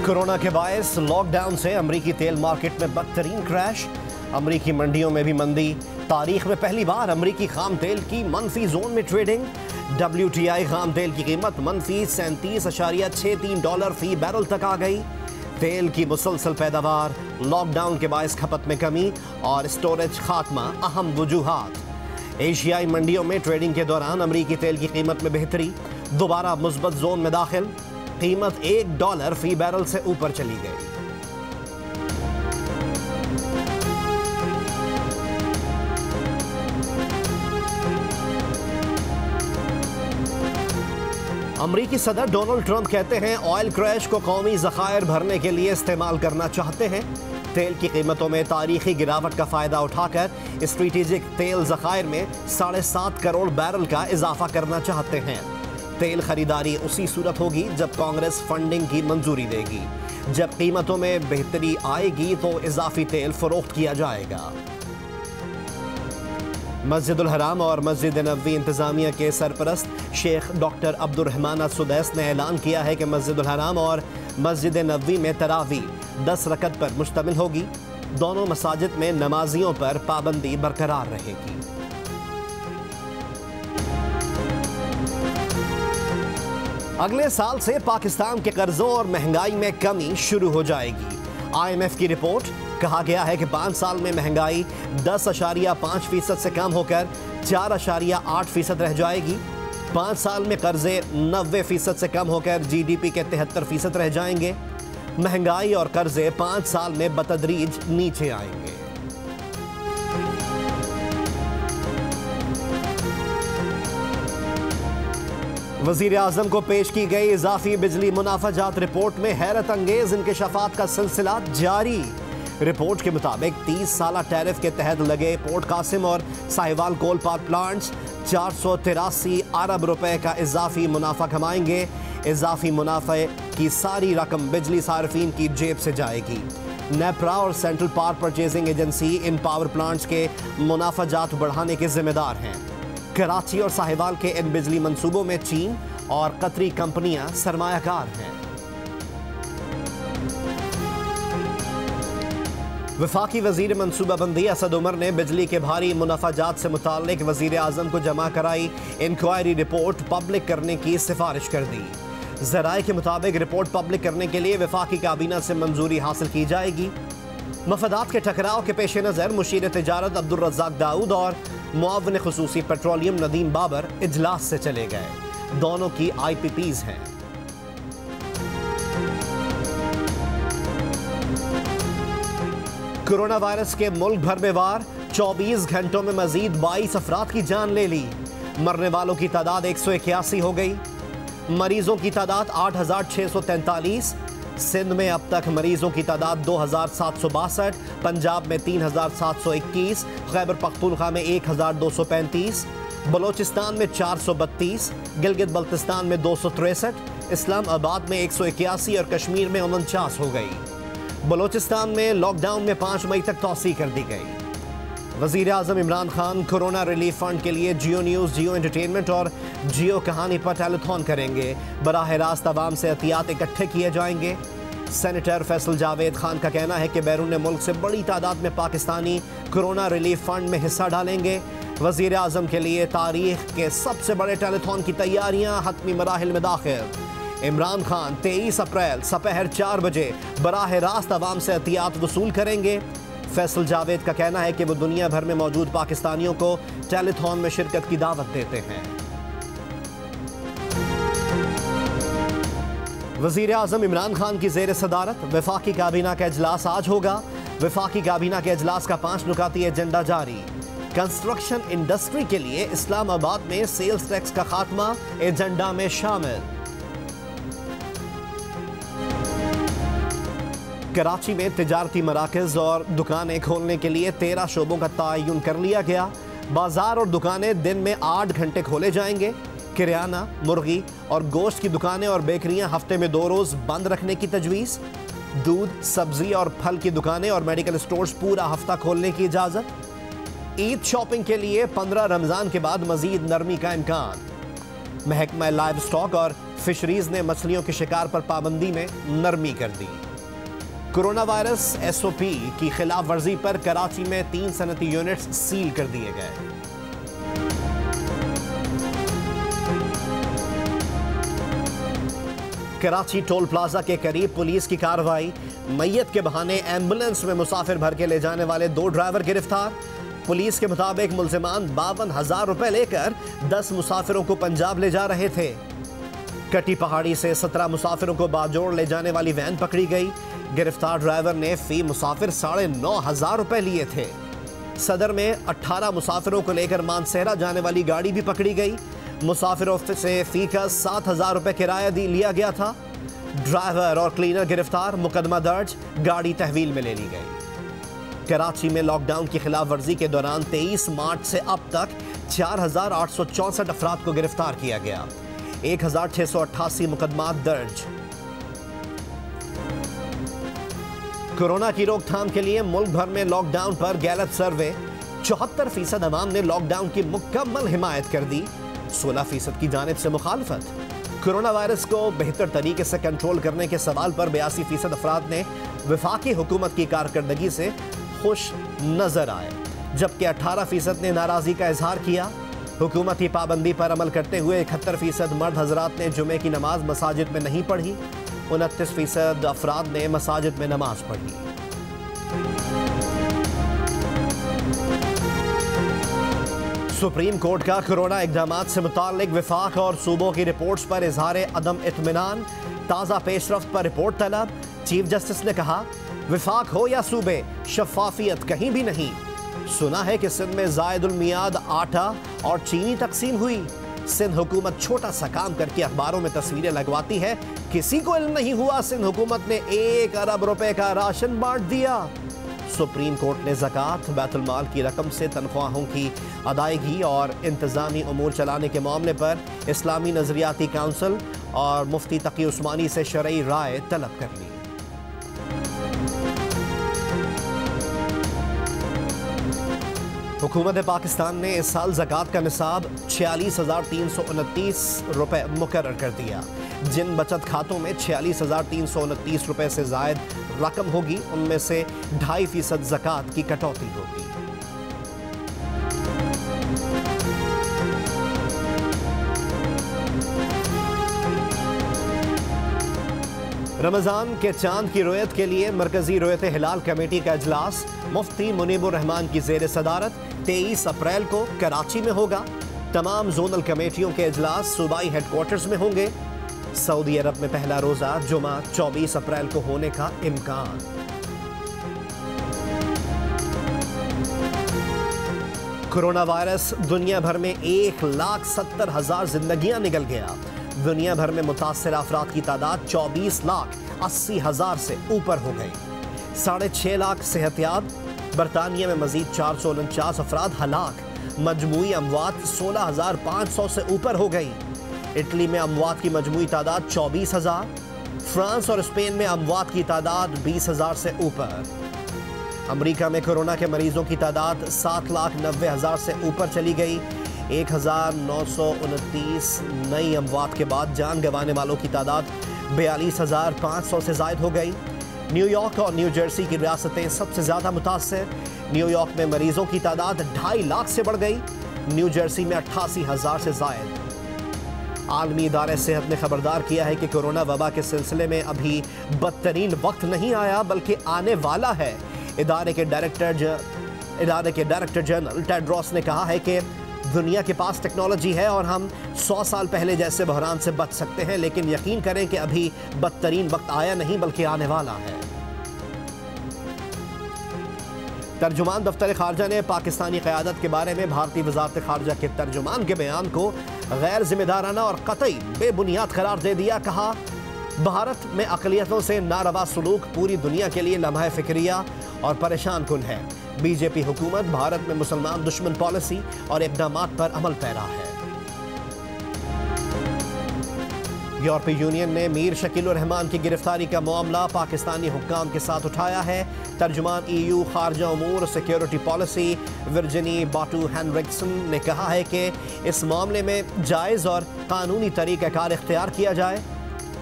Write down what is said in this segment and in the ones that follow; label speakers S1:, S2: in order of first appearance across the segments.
S1: Corona के बायस lockdown से अमरीकी तेल मार्केट में बदतरीन क्रैश। अमरीकी मंडियों में भी मंदी। तारीख में पहली बार अमरीकी खाम तेल की मनफी जोन में ट्रेडिंग। WTI खाम तेल की कीमत मनफी $37.63 फी बैरल तक आ गई। तेल की मुसलसल पैदावार, लॉकडाउन के बायस खपत में कमी और स्टोरेज खात्मा अहम वजूहात। एशियाई मंडियों में ट्रेडिंग के दौरान अमरीकी तेल की कीमत में बेहतरी, दोबारा मुस्बत जोन में दाखिल। कीमत $1 फी बैरल से ऊपर चली गई। अमरीकी सदर डोनाल्ड ट्रंप कहते हैं ऑयल क्रैश को कौमी ज़खायर भरने के लिए इस्तेमाल करना चाहते हैं। तेल की कीमतों में तारीखी गिरावट का फायदा उठाकर स्ट्रेटेजिक तेल ज़खायर में 7.5 करोड़ बैरल का इजाफा करना चाहते हैं। तेल खरीदारी उसी सूरत होगी जब कांग्रेस फंडिंग की मंजूरी देगी। जब कीमतों में बेहतरी आएगी तो इजाफी तेल फरोख्त किया जाएगा। मस्जिदुल हराम और मस्जिद नबवी इंतजामिया के सरपरस्त शेख डॉक्टर अब्दुर्रहमान अस-सुदैस ने ऐलान किया है कि मस्जिदुल हराम और मस्जिद नबवी में तरावी 10 रकत पर मुश्तमिल होगी। दोनों मसाजिद में नमाजियों पर पाबंदी बरकरार रहेगी। अगले साल से पाकिस्तान के कर्जों और महंगाई में कमी शुरू हो जाएगी। IMF की रिपोर्ट, कहा गया है कि 5 साल में महंगाई 10.5% से कम होकर 4.8% रह जाएगी। 5 साल में कर्जे 90% से कम होकर GDP के 73% रह जाएंगे। महंगाई और कर्जे 5 साल में बतदरीज नीचे आएंगे। वज़ीर आज़म को पेश की गई इजाफी बिजली मुनाफाजात रिपोर्ट में हैरत अंगेज इंकशाफात का सिलसिला जारी। रिपोर्ट के मुताबिक 30 साला टैरिफ के तहत लगे पोर्ट कासिम और साहिवाल कोल पावर प्लांट्स 483 अरब रुपए का इजाफी मुनाफा कमाएंगे। इजाफी मुनाफे की सारी रकम बिजली सार्फिन की जेब से जाएगी। नेपरा और सेंट्रल पावर परचेजिंग एजेंसी इन पावर प्लांट्स के मुनाफाजात बढ़ाने के जिम्मेदार हैं। कराची और साहिवाल के इन बिजली मंसूबों में चीन और कतरी कंपनियां सरमायाकार हैं। वफाकी वजीर मनसूबाबंदी असद उमर ने बिजली के भारी मुनाफाजात से मुताल्लिक वजीर आज़म को जमा कराई इंक्वायरी रिपोर्ट पब्लिक करने की सिफारिश कर दी। ज़राए के मुताबिक रिपोर्ट पब्लिक करने के लिए वफाकी काबीना से मंजूरी हासिल की जाएगी। मफादात के टकराव के पेश नज़र मुशीर तिजारत अब्दुल रज़्ज़ाक दाऊद और मुआविन खुसूसी पेट्रोलियम नदीम बाबर इजलास से चले गए। दोनों की IPPs हैं। कोरोना वायरस के मुल्क भर में वार, 24 घंटों में मजीद 22 अफराद की जान ले ली। मरने वालों की तादाद 181 हो गई। मरीजों की तादाद 8,643। सिंध में अब तक मरीजों की तादाद 2,762, पंजाब में 3,721, खैबर पख्तूनख्वा में 1,235, बलोचिस्तान में 432, गिलगित बल्तिस्तान में 263, इस्लामाबाद में 181 और कश्मीर में 49 हो गई। बलोचिस्तान में लॉकडाउन में 5 मई तक तौसी कर दी गई। वज़ीर आज़म Imran Khan corona relief fund के लिए जियो न्यूज़, जियो एंटरटेनमेंट और जियो कहानी पर टेलीथॉन करेंगे। बराह रास्त आवाम से एहतियात इकट्ठे किए जाएंगे। सेनेटर फैसल जावेद खान का कहना है कि बैरून मुल्क से बड़ी तादाद में पाकिस्तानी कोरोना रिलीफ फंड में हिस्सा डालेंगे। वज़ीर आज़म के लिए तारीख के सबसे बड़े टेलीथॉन की तैयारियाँ हतमी मराहिल में दाखिल। इमरान खान 23 अप्रैल सपहर 4 बजे बराह रास्त आवाम से एहतियात वसूल करेंगे। फैसल जावेद का कहना है कि वो दुनिया भर में मौजूद पाकिस्तानियों को टेलीथॉन में शिरकत की दावत देते हैं। वज़ीर आज़म इमरान खान की ज़ेर सदारत वफाकी काबीना का इजलास आज होगा। वफाकी काबीना के इजलास का 5 नुकाती एजेंडा जारी। कंस्ट्रक्शन इंडस्ट्री के लिए इस्लामाबाद में सेल्स टैक्स का खात्मा एजेंडा में शामिल। कराची में तिजारती मराकज़ और दुकानें खोलने के लिए 13 शोबों का तयन कर लिया गया। बाजार और दुकानें दिन में 8 घंटे खोले जाएंगे। किराना, मुर्गी और गोश्त की दुकानें और बेकरियां हफ्ते में 2 रोज़ बंद रखने की तजवीज़। दूध, सब्जी और फल की दुकानें और मेडिकल स्टोर्स पूरा हफ्ता खोलने की इजाज़त। ईद शॉपिंग के लिए 15 रमज़ान के बाद मज़ीद नरमी का इम्कान। महकमा लाइव स्टॉक और फिशरीज ने मछलियों के शिकार पर पाबंदी में नरमी कर दी। कोरोना वायरस एसओपी की खिलाफ वर्जी पर कराची में 3 सनती यूनिट्स सील कर दिए गए। कराची टोल प्लाजा के करीब पुलिस की कार्रवाई। मैयत के बहाने एम्बुलेंस में मुसाफिर भर के ले जाने वाले 2 ड्राइवर गिरफ्तार। पुलिस के मुताबिक मुल्जिमान 52,000 रुपए लेकर 10 मुसाफिरों को पंजाब ले जा रहे थे। कटी पहाड़ी से 17 मुसाफिरों को बाजोड़ ले जाने वाली वैन पकड़ी गई। गिरफ्तार ड्राइवर ने फी मुसाफिर 9,500 रुपए लिए थे। सदर में 18 मुसाफिरों को लेकर मानसेहरा जाने वाली गाड़ी भी पकड़ी गई। मुसाफिरों से फी का 7,000 रुपए किराया लिया गया था। ड्राइवर और क्लीनर गिरफ्तार, मुकदमा दर्ज, गाड़ी तहवील में ले ली गई। कराची में लॉकडाउन की खिलाफ वर्जी के दौरान 23 मार्च से अब तक 4,864 अफराद को गिरफ्तार किया गया। 1,688 मुकदमा दर्ज। कोरोना की रोकथाम के लिए मुल्क भर में लॉकडाउन पर गैलप सर्वे। 74% अवाम ने लॉकडाउन की मुकम्मल हिमायत कर दी। 16% की जानिब से मुखालफत। कोरोना वायरस को बेहतर तरीके से कंट्रोल करने के सवाल पर 82% अफराद ने वफाकी हुकूमत की कारकर्दगी से खुश नजर आए, जबकि 18% ने नाराजगी का इजहार किया। हुकूमत की पाबंदी पर अमल करते हुए 71% मर्द हजरात ने जुमे की नमाज मसाजिद में नहीं पढ़ी। 29% अफराद ने मसाजिद में नमाज पढ़ी। सुप्रीम कोर्ट का कोरोना इक़दामात से मुताल्लिक वफाक और सूबों की रिपोर्ट्स पर इजहार अदम इत्मीनान। ताज़ा पेशरफ्त पर रिपोर्ट तलब। चीफ जस्टिस ने कहा, वफाक हो या सूबे, शफाफियत कहीं भी नहीं। सुना है कि सिंध में जायदुल मियाद आटा और चीनी तकसीम हुई। सिंध हुकूमत छोटा सा काम करके अखबारों में तस्वीरें लगवाती है। किसी को इल्म नहीं हुआ सिंध हुकूमत ने 1 अरब रुपए का राशन बांट दिया। सुप्रीम कोर्ट ने ज़कात बैतुल माल की रकम से तनख्वाहों की अदायगी और इंतज़ामी उमूर चलाने के मामले पर इस्लामी नज़रियाती काउंसिल और मुफ्ती तकी उस्मानी से शरई राय तलब कर ली। हुकूमत पाकिस्तान ने इस साल ज़कात का निसाब 46,329 रुपए मुकर्रर कर दिया। जिन बचत खातों में 46,329 रुपए से जायद रकम होगी, उनमें से 2.5% ज़कात की कटौती होगी। रमज़ान के चांद की रोयत के लिए मरकजी रोयत हिलाल कमेटी का इजलास मुफ्ती मुनीबुर रहमान की ज़ेर सदारत 23 अप्रैल को कराची में होगा। तमाम जोनल कमेटियों के इजलास सूबाई हेडक्वार्टर्स में होंगे। सऊदी अरब में पहला रोज़ा जुमा 24 अप्रैल को होने का इम्कान। कोरोना वायरस दुनिया भर में 1,70,000 जिंदगियां निगल गया। दुनिया भर में मुतासर अफराद की तादाद 24,80,000 से ऊपर हो गई। 6.5 लाख सेहतियाब। बरतानिया में मजीद 449 अफराद हलाक। मजमूई अमवात 16,500 से ऊपर हो गई। इटली में अमवात की मजमूई तादाद 24,000। फ्रांस और स्पेन में अमवात की तादाद 20,000 से ऊपर। अमेरिका में कोरोना के मरीजों की तादाद 7,90,000 से ऊपर चली गई। 1,929 नई अमवात के बाद जान गंवाने वालों की तादाद 42,500 से जायद हो गई। न्यूयॉर्क और न्यू जर्सी की रियासतें सबसे ज़्यादा मुतासर। न्यूयॉर्क में मरीजों की तादाद 2.5 लाख से बढ़ गई। न्यू जर्सी में 88,000 से जायद। आलमी इदारे सेहत ने खबरदार किया है कि कोरोना वबा के सिलसिले में अभी बदतरीन वक्त नहीं आया, बल्कि आने वाला है। इदारे के डायरेक्टर जनरल टेड्रोस ने कहा है कि दुनिया के पास टेक्नोलॉजी है और हम 100 साल पहले जैसे बहरान से बच सकते हैं, लेकिन यकीन करें कि अभी बदतरीन वक्त आया नहीं, बल्कि आने वाला है। तर्जुमान दफ्तर खारजा ने पाकिस्तानी क़यादत के बारे में भारतीय वज़ारत खारजा के तर्जुमान के बयान को गैर जिम्मेदाराना और कतई बेबुनियाद करार दे दिया। कहा, भारत में अक़लियतों से नारवा सलूक पूरी दुनिया के लिए लम्हा फ़िक्रिया और परेशान कुन है। बीजेपी हुकूमत भारत में मुसलमान दुश्मन पॉलिसी और इक़दामात पर अमल पैरा है। यूरोपीय यूनियन ने मीर शकील रहमान की गिरफ्तारी का मामला पाकिस्तानी हुक्काम के साथ उठाया है। तर्जुमान EU खारजा उमूर सिक्योरिटी पॉलिसी विर्जिनी बाटू हेनरिक्सन ने कहा है कि इस मामले में जायज़ और कानूनी तरीक़ाकार इख्तियार किया जाए।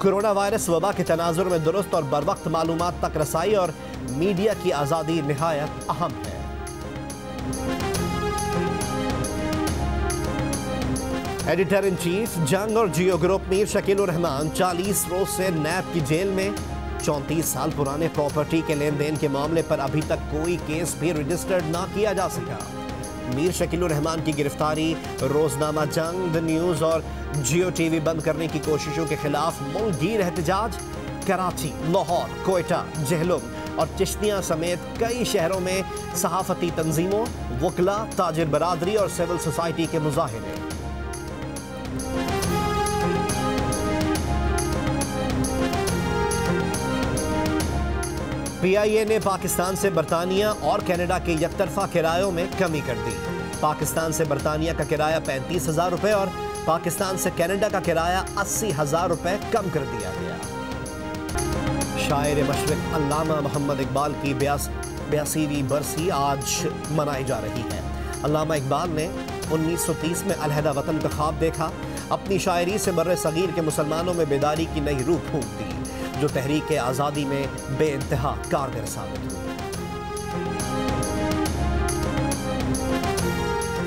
S1: कोरोना वायरस वबा के तनाजुर में दुरुस्त और बरवक्त मालूमात तक रसाई और मीडिया की आज़ादी निहायत अहम है। एडिटर इन चीफ जंग और जियो ग्रुप मीर शकील रहमान 40 रोज से नैब की जेल में। 34 साल पुराने प्रॉपर्टी के लेन देन के मामले पर अभी तक कोई केस भी रजिस्टर्ड ना किया जा सका। मीर शकील रहमान की गिरफ्तारी, रोजनामा जंग, द न्यूज और जियो टीवी बंद करने की कोशिशों के खिलाफ मुल्कगीर एहतजाज। कराची, लाहौर, कोयटा, जहलुम और चिश्तियां समेत कई शहरों में सहाफती तंजीमों, वकला, ताजिर बरादरी और सिविल सोसाइटी के मुजाहिरे। PIA ने पाकिस्तान से बरतानिया और कनाडा के यकतरफा किरायों में कमी कर दी। पाकिस्तान से बरतानिया का किराया 35,000 रुपये और पाकिस्तान से कनाडा का किराया 80,000 रुपये कम कर दिया गया। शायर मशरिक अल्लामा मोहम्मद इकबाल की 82वीं बरसी आज मनाई जा रही है। अल्लामा इकबाल ने 1930 में अलहदा वतन का ख्वाब देखा। अपनी शायरी से बर्रे सगीर के मुसलमानों में बेदारी की नई रूह फूंक दी, जो तहरीक आज़ादी में बेइंतहा कारगर साबित हुई।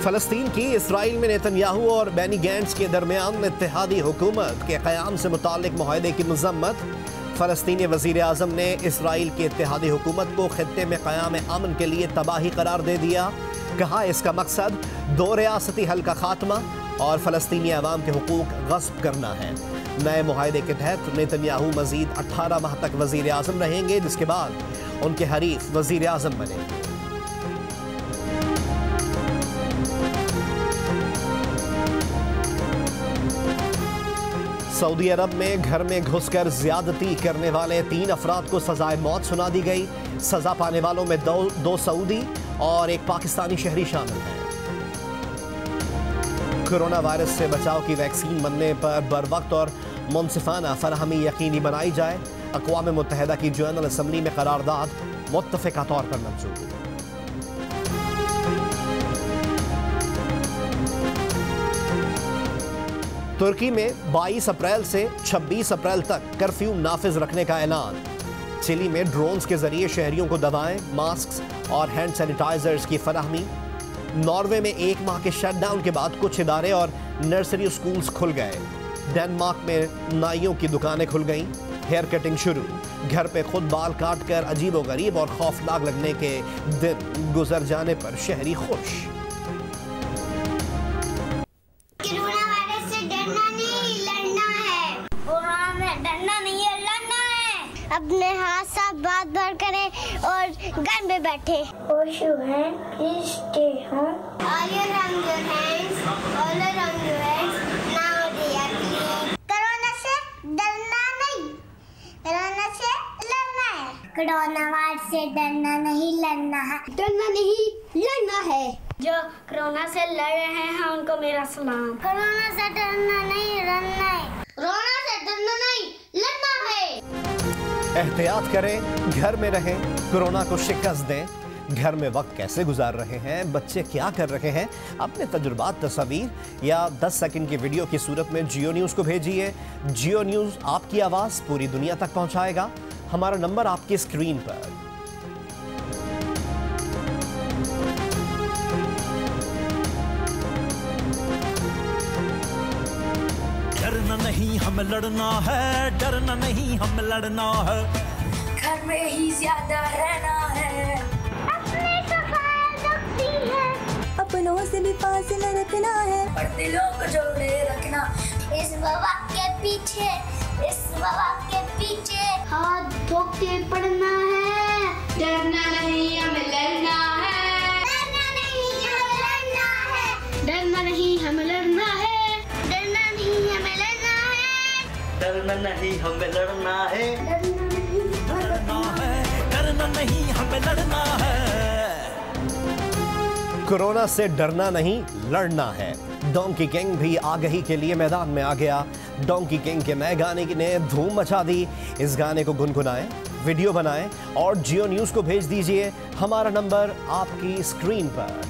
S1: फ़लस्तीन की इसराइल में नेतन्याहू और बेनी गैंट्स के दरमियान इत्तेहादी हुकूमत के क़याम से मुताल्लिक मुआहदे की मज़म्मत। फ़लस्तीनी वज़ीर आज़म ने इसराइल की इत्तेहादी हुकूमत को खित्ते में क़याम अमन के लिए तबाही करार दे दिया। कहा इसका मकसद 2 रियासती हल का खात्मा और फ़लस्तीनी अवाम के हुकूक गस्ब करना है। नए मुआहदे के तहत नेतन्याहू मजीद 18 माह तक वज़ीर आज़म रहेंगे, जिसके बाद उनके हरीफ वज़ीर आज़म बनेंगे। सऊदी अरब में घर में घुसकर ज्यादती करने वाले 3 अफराद को सजाए मौत सुना दी गई। सजा पाने वालों में दो सऊदी और एक पाकिस्तानी शहरी शामिल हैं। कोरोना वायरस से बचाव की वैक्सीन बनने पर बरवक्त और मुनसिफाना फराहमी यकीनी बनाई जाए। अक़वाम मुत्तहिदा की जनरल असम्बली में करारदाद मुत्तफ़िक़ा तौर पर मंजूर। तुर्की में 22 अप्रैल से 26 अप्रैल तक कर्फ्यू नाफिज रखने का ऐलान। चिली में ड्रोन्स के जरिए शहरियों को दवाएं, मास्क और हैंड सैनिटाइजर्स की फराहमी। नॉर्वे में 1 माह के शटडाउन के बाद कुछ इदारे और नर्सरी स्कूल्स खुल गए। डेनमार्क में नाइयों की दुकानें खुल गईं। हेयर कटिंग शुरू। घर पे खुद बाल काट कर अजीबो गरीब और खौफनाक लगने के दिन गुजर जाने पर शहरी खुश।
S2: कोरोना वायरस से डरना नहीं, लड़ना है। कोरोना से डरना नहीं है, लड़ना है। अपने हाथ साफ बात भर करें और घर में बैठे। Wash your hands, please stay home. All around your hands, all around your hands. Now they are clean. Corona से डरना नहीं, कोरोना से लड़ना है। कोरोना वायरस से डरना नहीं, लड़ना है। डरना नहीं, लड़ना है। जो कोरोना से लड़ रहे हैं उनको मेरा सलाम। कोरोना से डरना नहीं, लड़ना है। कोरोना से डरना नहीं, लड़ना है।
S1: एहतियात करें, घर में रहें, कोरोना को शिकस्त दें। घर में वक्त कैसे गुजार रहे हैं, बच्चे क्या कर रहे हैं, अपने तजुर्बात, तस्वीर या 10 सेकंड की वीडियो की सूरत में जियो न्यूज़ को भेजिए। जियो न्यूज़ आपकी आवाज़ पूरी दुनिया तक पहुंचाएगा। हमारा नंबर आपकी स्क्रीन पर।
S3: डरना नहीं, हम लड़ना है। डरना नहीं, हम लड़ना है।
S4: घर में ही ज्यादा रहना है।
S2: अपनी सफाई रखती है,
S4: अपनों से भी फासिला रखना है। पर दिलों को जोड़े रखना।
S2: इस वबा के पीछे, इस वबा के पीछे हाथ धो के पड़ना है।
S4: डरना नहीं, हमें लड़ना है।
S2: डरना नहीं, हमें लड़ना है।
S4: डरना नहीं, हमें लड़ना है।
S2: डरना नहीं, हमें लड़ना है।
S5: डरना नहीं, हमें लड़ना है।
S3: लड़ना है, डरना नहीं, हमें लड़ना है।
S1: कोरोना से डरना नहीं, लड़ना है। डोंकी किंग भी आगही के लिए मैदान में आ गया। डोंकी किंग के नए गाने ने धूम मचा दी। इस गाने को गुनगुनाएं, वीडियो बनाएं और जियो न्यूज़ को भेज दीजिए। हमारा नंबर आपकी स्क्रीन पर।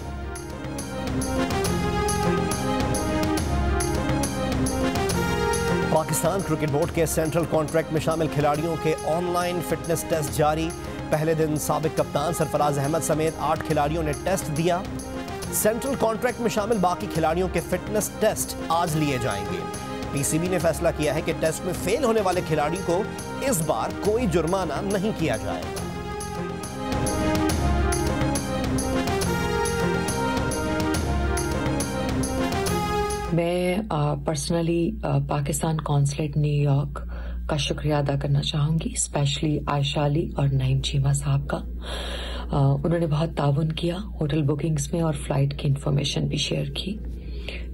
S1: पाकिस्तान क्रिकेट बोर्ड के सेंट्रल कॉन्ट्रैक्ट में शामिल खिलाड़ियों के ऑनलाइन फिटनेस टेस्ट जारी। पहले दिन साबिक कप्तान सरफराज अहमद समेत 8 खिलाड़ियों ने टेस्ट दिया। सेंट्रल कॉन्ट्रैक्ट में शामिल बाकी खिलाड़ियों के फिटनेस टेस्ट आज लिए जाएंगे। पीसीबी ने फैसला किया है कि टेस्ट में फेल होने वाले खिलाड़ी को इस बार कोई जुर्माना नहीं किया जाएगा।
S6: मैं पर्सनली पाकिस्तान कॉन्सुलेट न्यूयॉर्क का शुक्रिया अदा करना चाहूँगी, स्पेशली आयशा अली और नईम चीमा साहब का। उन्होंने बहुत ताउन किया, होटल बुकिंग्स में और फ्लाइट की इंफॉर्मेशन भी शेयर की।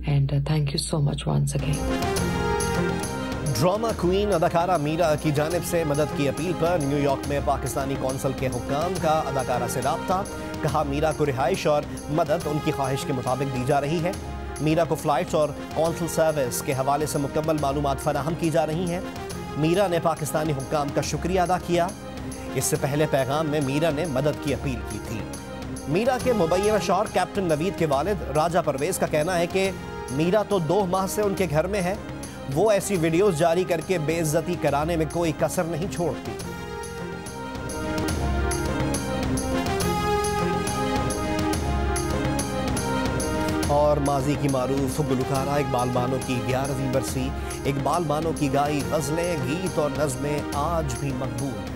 S6: And thank you so much once again.
S1: Drama queen अदाकारा मीरा की जानिब से मदद की अपील पर न्यूयॉर्क में पाकिस्तानी कौंसल के हुक्काम का अदाकारा से राब्ता। कहा मीरा को रिहाइश और मदद उनकी ख्वाहिश के मुताबिक दी जा रही है। मीरा को फ्लाइट्स और कौंसल सर्विस के हवाले से मुकम्मल मालूमात फराहम की जा रही हैं। मीरा ने पाकिस्तानी हुक्काम का शुक्रिया अदा किया। इससे पहले पैगाम में मीरा ने मदद की अपील की थी। मीरा के मुबैना शौहर कैप्टन नवीद के वालिद राजा परवेज का कहना है कि मीरा तो 2 माह से उनके घर में है। वो ऐसी वीडियोस जारी करके बेइज्जती कराने में कोई कसर नहीं छोड़ती। और माजी की मारूफ गुलकारा इकबाल बानो की 11वीं बरसी। इकबाल बानो की गाई गज़लें, गीत और नज़में आज भी मकबूल हैं।